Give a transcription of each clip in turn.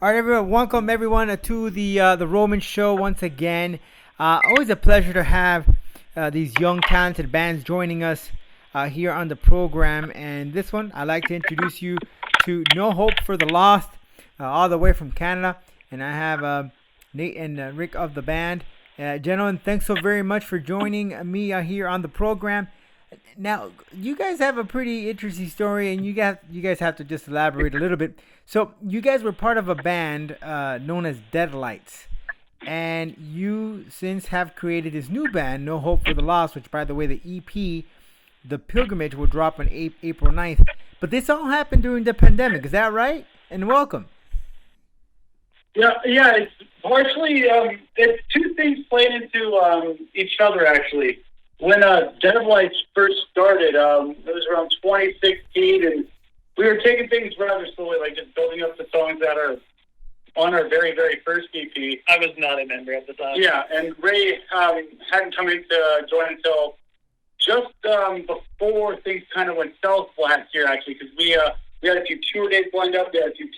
All right, everyone. Welcome everyone to the Roman Show once again. Always a pleasure to have these young talented bands joining us here on the program. And this one, I'd like to introduce you to No Hope for the Lost, all the way from Canada. And I have Nate and Rick of the band. Gentlemen, thanks so very much for joining me here on the program. Now, you guys have a pretty interesting story, and you guys have to just elaborate a little bit. So, you guys were part of a band known as Deadlights, and you since have created this new band, No Hope for the Lost, which, by the way, the EP, The Pilgrimage, will drop on April 9th. But this all happened during the pandemic, is that right? And welcome. Yeah. It's partially it's two things playing into each other actually. When Deadlights first started, it was around 2016, and we were taking things rather slowly, like just building up the songs that are on our very, very first EP. I was not a member at the time. Yeah, and Ray hadn't come in to join until just before things kind of went south last year, actually, because we had a few tour dates lined up, we had a few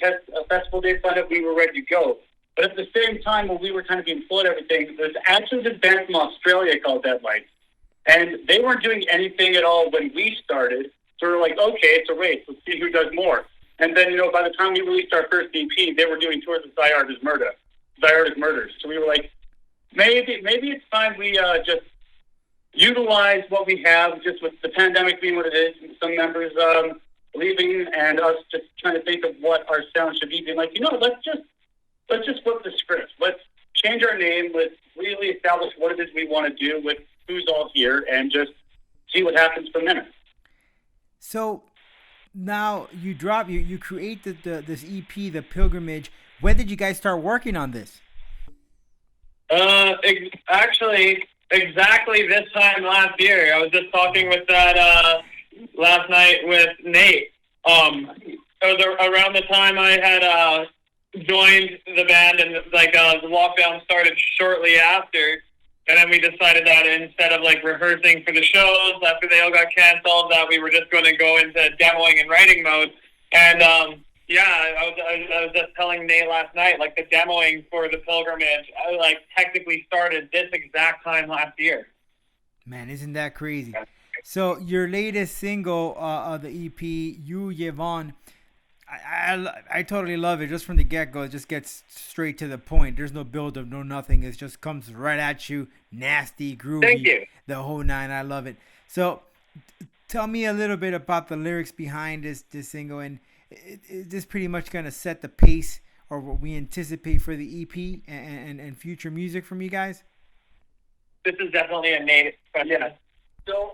festival dates lined up, we were ready to go. But at the same time, when we were kind of being full of everything, there's actually this band from Australia called Deadlights. And they weren't doing anything at all when we started. So we're like, okay, it's a race. Let's see who does more. And then, by the time we released our first EP, they were doing tours with Thy Art Is Murders. So we were like, maybe it's time we just utilize what we have, just with the pandemic being what it is, and some members leaving, and us just trying to think of what our sound should be. Being like, let's just flip the script. Let's change our name. Let's really establish what it is we want to do with who's all here, and just see what happens from there. So now you create this EP, The Pilgrimage. When did you guys start working on this? Actually, exactly this time last year. I was just talking with that last night with Nate. It was around the time I had joined the band, and the lockdown started shortly after. And then we decided that instead of rehearsing for the shows after they all got canceled, that we were just going to go into demoing and writing mode. And I was just telling Nate last night, the demoing for The Pilgrimage, technically started this exact time last year. Man, isn't that crazy? So your latest single of the EP, You Yvonne, I totally love it. Just from the get-go, it just gets straight to the point. There's no build-up, no nothing. It just comes right at you, nasty, groovy. Thank you. The whole nine. I love it. So tell me a little bit about the lyrics behind this single, and is this pretty much going to set the pace or what we anticipate for the EP and future music from you guys? This is definitely a Nate question. Yeah. So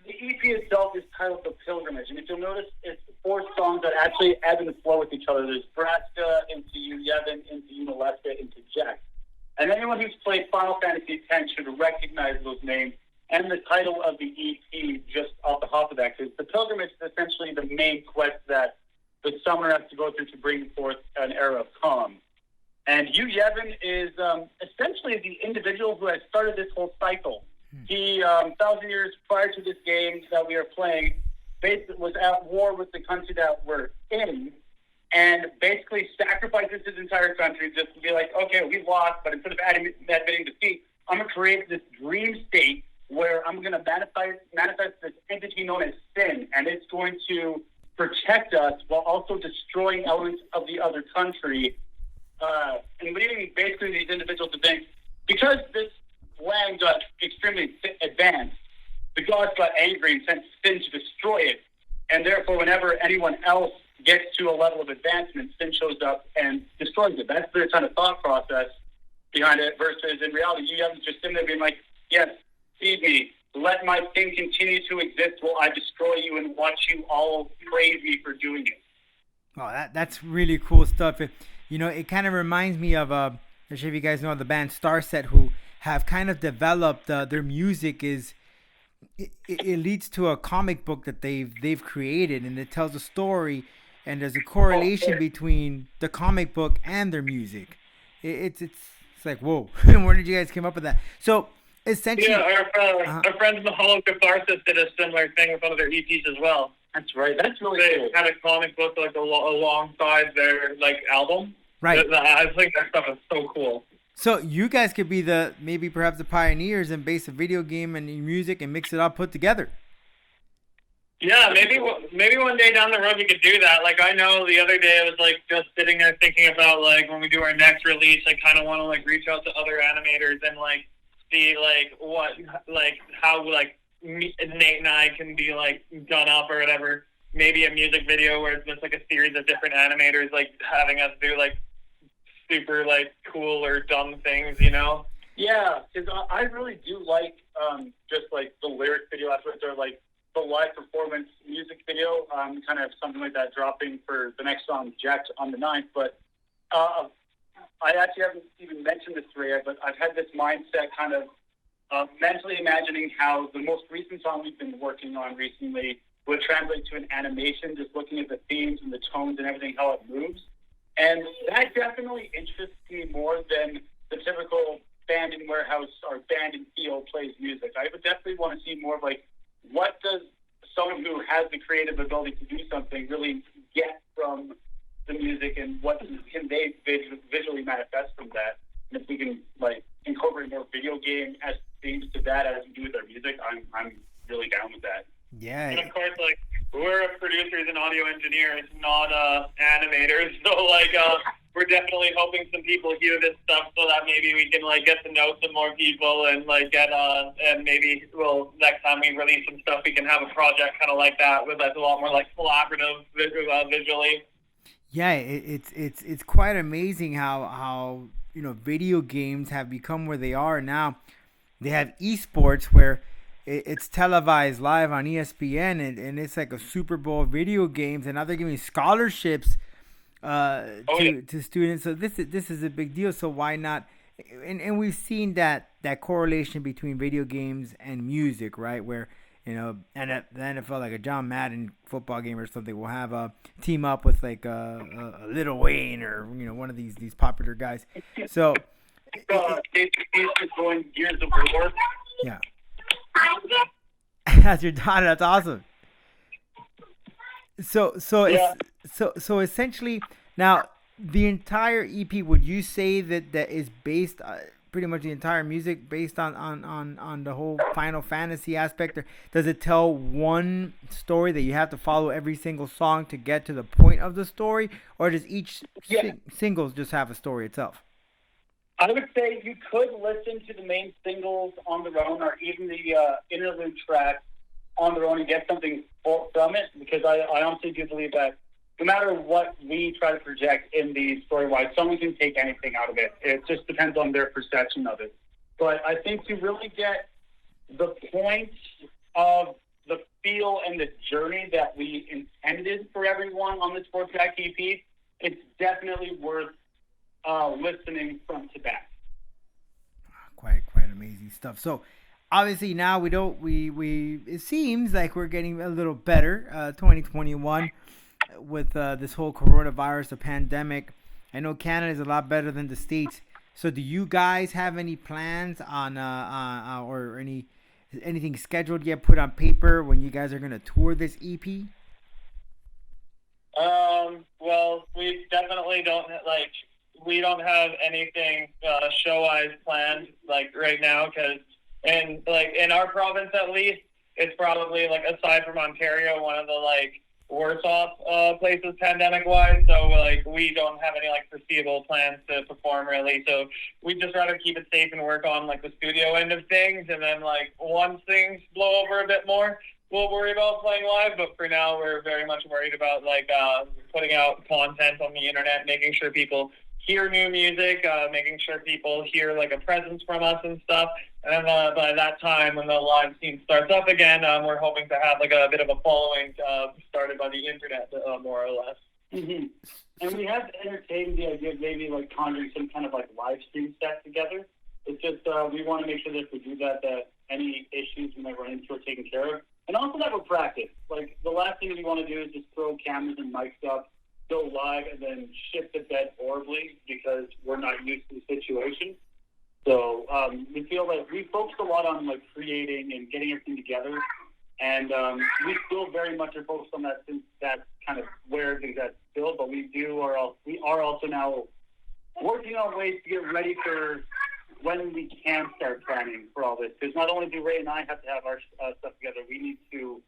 the EP itself is titled The Pilgrimage, and if you'll notice, it's 4 songs that actually ebb and flow with each other. There's Braska into You, Yevon, into You, Molesta, into Jack. And anyone who's played Final Fantasy X should recognize those names and the title of the EP just off the hop of that, because The Pilgrimage is essentially the main quest that the summoner has to go through to bring forth an era of calm. And You, Yevon, is essentially the individual who has started this whole cycle. He, 1,000 years prior to this game that we are playing, basically was at war with the country that we're in, and basically sacrifices his entire country just to be like, okay, we lost, but instead of admitting defeat, I'm going to create this dream state where I'm going to manifest this entity known as sin, and it's going to protect us while also destroying elements of the other country, and leading basically these individuals to think, because this land got extremely advanced, the gods got angry and sent sin to destroy it. And therefore, whenever anyone else gets to a level of advancement, sin shows up and destroys it. That's their kind of thought process behind it, versus in reality, you have to just sitting there being like, yes, feed me. Let my sin continue to exist while I destroy you and watch you all praise me for doing it. Oh, that's really cool stuff. It kind of reminds me of, I'm not sure if you guys know the band Starset, who have kind of developed their music it leads to a comic book that they've created, and it tells a story, and there's a correlation between the comic book and their music. It's like, whoa. Where did you guys come up with that? So essentially, our friends Mahalo Catharsis did a similar thing with one of their EPs as well. That's right. That's really they cool. had a comic book alongside their album. Right. I think that stuff is so cool. So you guys could be perhaps the pioneers and base a video game and music and mix it all put together. Yeah, maybe one day down the road we could do that. Like, I know the other day I was like just sitting there thinking about like when we do our next release, I kind of want to like reach out to other animators and like see like how like Nate and I can be like done up or whatever. Maybe a music video where it's just like a series of different animators like having us do like super like cool or dumb things, you know? Yeah, because I really do like just like the lyric video aspect or like the live performance music video. Kind of something like that dropping for the next song, Jack, on the 9th. But I actually haven't even mentioned this to Ray, but I've had this mindset kind of mentally imagining how the most recent song we've been working on recently would translate to an animation, just looking at the themes and the tones and everything, how it moves. And that definitely interests me more than the typical band in warehouse or band in field plays music. I would definitely want to see more of like, what does someone who has the creative ability to do something really get from the music, and what can they visually manifest from that? And if we can like incorporate more video game as themes to that as we do with our music, I'm really down with that. Yeah. And of course, like, we're producers and audio engineers, not animators. So like we're definitely hoping some people hear this stuff so that maybe we can like get to know some more people and like get and maybe next time we release some stuff we can have a project kind of like that with that's a lot more like collaborative visually. Yeah, it's quite amazing how video games have become where they are now. They have esports where it's televised live on ESPN, and it's like a Super Bowl video games, and now they're giving scholarships to students. So this is a big deal. So why not? And we've seen that correlation between video games and music, right? Where and the NFL, like a John Madden football game or something, will have a team up with like a Lil Wayne or one of these popular guys. So He's going Gears of War. Yeah. That's your daughter. That's awesome. So Yeah. So essentially, now the entire EP, would you say that is based pretty much the entire music based on the whole Final Fantasy aspect, or does it tell one story that you have to follow every single song to get to the point of the story, or does each singles just have a story itself? I would say you could listen to the main singles on their own, or even the interlude track on their own, and get something from it, because I honestly do believe that no matter what we try to project in the story-wise, someone can take anything out of it. It just depends on their perception of it. But I think to really get the point of the feel and the journey that we intended for everyone on this 4-track EP, it's definitely worth listening front to back. Quite amazing stuff. So obviously now we it seems like we're getting a little better 2021 with this whole coronavirus, the pandemic. I know Canada is a lot better than the States. So do you guys have any plans on or anything scheduled yet, put on paper, when you guys are going to tour this EP? Well, we definitely don't we don't have anything show-wise planned like right now, because in our province at least, it's probably like, aside from Ontario, one of the like worse off places pandemic-wise. So like we don't have any like foreseeable plans to perform really. So we'd just rather keep it safe and work on like the studio end of things, and then like once things blow over a bit more, we'll worry about playing live. But for now, we're very much worried about like putting out content on the internet, making sure people hear new music, making sure people hear like a presence from us and stuff. And then by that time, when the live scene starts up again, we're hoping to have like a bit of a following started by the internet, more or less. Mm-hmm. And we have entertained the idea of maybe like conjuring some kind of like live stream set together. It's just we want to make sure that if we do that any issues we might run into are taken care of. And also that we're practice. Like the last thing we want to do is just throw cameras and mics up, go live, and then shit the bed horribly because we're not used to the situation. So we feel like we focused a lot on like creating and getting everything together, and we still very much are focused on that, since that's kind of where everything's at still. But we are also now working on ways to get ready for when we can start planning for all this. Because not only do Ray and I have to have our stuff together, we need to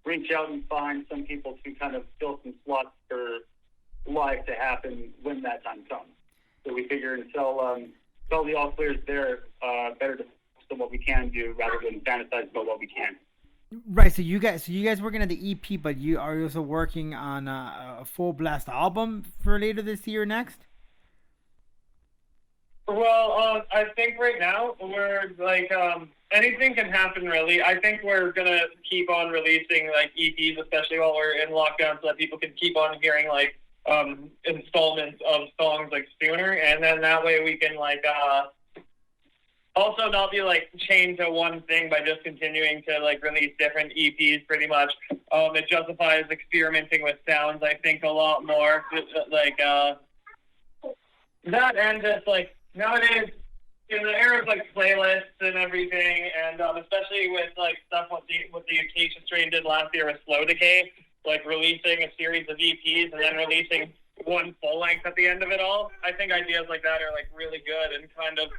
reach out and find some people to kind of fill some slots for live to happen when that time comes. So we figure until the all clears there, better to focus on what we can do rather than fantasize about what we can. Right. So you guys working on the EP, but you are also working on a full blast album for later this year next. Well, I think right now we're like anything can happen really. I think we're gonna keep on releasing like EPs, especially while we're in lockdown, so that people can keep on hearing like installments of songs like sooner, and then that way we can like also not be like chained to one thing by just continuing to like release different EPs pretty much. It justifies experimenting with sounds, I think, a lot more. Like that, and just like nowadays in the era of like playlists and everything, and especially with like stuff what the Acacia Strain did last year with Slow Decay, like releasing a series of EPs and then releasing one full length at the end of it all. I think ideas like that are like really good and kind of.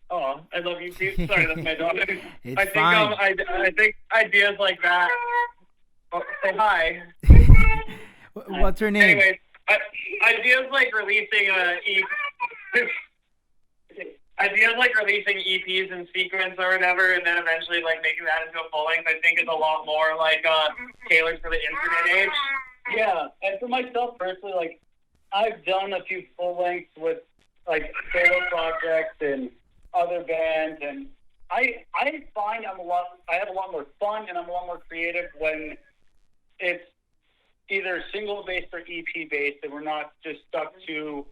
Oh, I love you too. Sorry, that's my daughter. It's I think fine. I think ideas like that. Oh, say hi. What's her name? Anyways, ideas like releasing ideas like releasing EPs in sequence or whatever, and then eventually like making that into a full length, I think is a lot more like tailored for the internet age. Yeah, and for myself personally, like I've done a few full lengths with like solo projects and other bands, and I find I have a lot more fun and I'm a lot more creative when it's either single based or EP based, and we're not just stuck to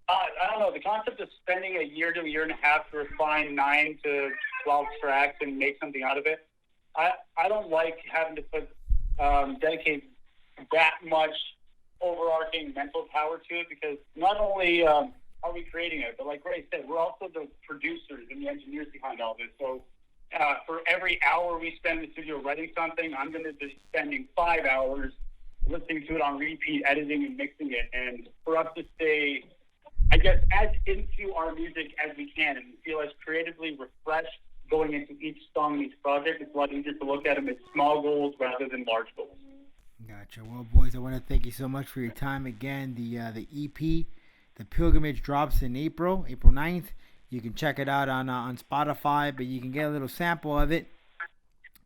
I don't know, the concept of spending a year to a year and a half to refine 9 to 12 tracks and make something out of it. I don't like having to put dedicate that much overarching mental power to it, because not only are we creating it, but like Ray said, we're also the producers and the engineers behind all this. So for every hour we spend in the studio writing something, I'm going to be spending 5 hours listening to it on repeat, editing and mixing it. And for us to stay, I guess, as into our music as we can and feel as creatively refreshed going into each song, each project, it's a lot easier to look at them as small goals rather than large goals. Gotcha. Well, boys, I want to thank you so much for your time again. The EP, The Pilgrimage, drops in April 9th. You can check it out on Spotify, but you can get a little sample of it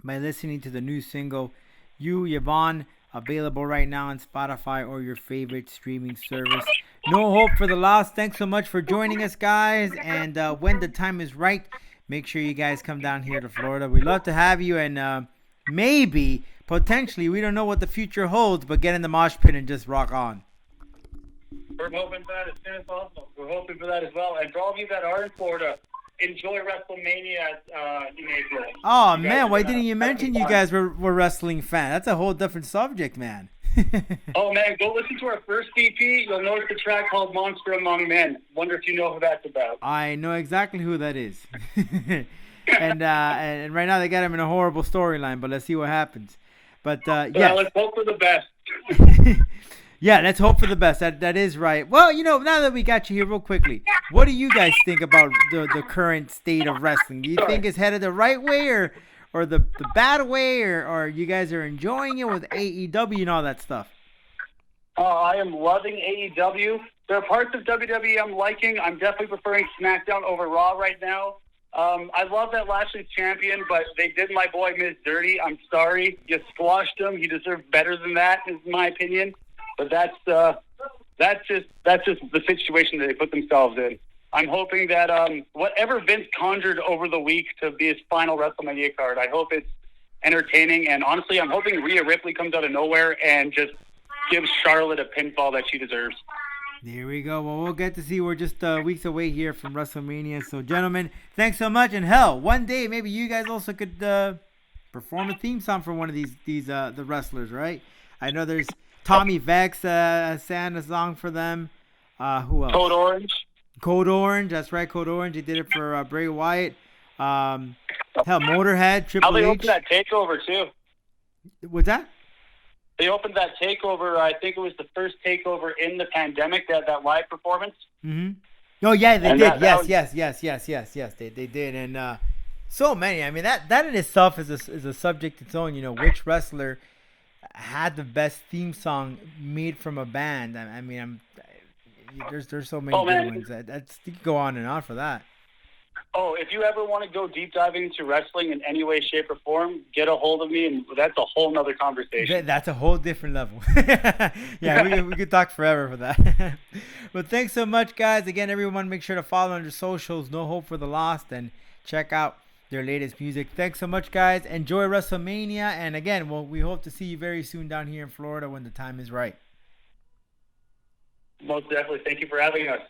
by listening to the new single, You, Yvonne, available right now on Spotify or your favorite streaming service. No Hope for the Lost. Thanks so much for joining us, guys. And when the time is right, make sure you guys come down here to Florida. We'd love to have you, and maybe, potentially, we don't know what the future holds, but get in the mosh pit and just rock on. We're hoping for that as soon as possible. We're hoping for that as well. And for all of you that are in Florida, enjoy WrestleMania in April. Oh, man, why didn't you mention you guys were wrestling fans? That's a whole different subject, man. Oh, man, go listen to our first EP. You'll notice the track called Monster Among Men. Wonder if you know who that's about. I know exactly who that is. and right now they got him in a horrible storyline, but let's see what happens. But yeah, let's hope for the best. Yeah, let's hope for the best. That is right. Well, now that we got you here real quickly, what do you guys think about the current state of wrestling? Do you think it's headed the right way or the bad way, or you guys are enjoying it with AEW and all that stuff? I am loving AEW. There are parts of WWE I'm liking. I'm definitely preferring SmackDown over Raw right now. I love that Lashley's champion, but they did my boy Miz dirty. I'm sorry. You squashed him. He deserved better than that, is my opinion. But that's just the situation that they put themselves in. I'm hoping that whatever Vince conjured over the week to be his final WrestleMania card, I hope it's entertaining. And honestly, I'm hoping Rhea Ripley comes out of nowhere and just gives Charlotte a pinfall that she deserves. There we go. Well, we'll get to see. We're just weeks away here from WrestleMania. So, gentlemen, thanks so much. And hell, one day maybe you guys also could perform a theme song for one of these the wrestlers, right? I know there's Tommy Vex sang a song for them. Who else? Code Orange. Code Orange. That's right, Code Orange. He did it for Bray Wyatt. Hell, Motorhead, Triple How they H. open that takeover too? What's that? They opened that takeover. I think it was the first takeover in the pandemic. That live performance. Mm-hmm. Oh yeah, they And did. that Yes. They did, and so many. I mean, that in itself is a subject its own. You know, which wrestler had the best theme song made from a band? I mean, there's so many Oh, good man. ones. You could go on and on for that. Oh, if you ever want to go deep diving into wrestling in any way, shape, or form, get a hold of me, and that's a whole nother conversation. That's a whole different level. Yeah, we could talk forever for that. But thanks so much, guys. Again, everyone, make sure to follow on their socials, No Hope for the Lost, and check out their latest music. Thanks so much, guys. Enjoy WrestleMania, and again, we hope to see you very soon down here in Florida when the time is right. Most definitely. Thank you for having us.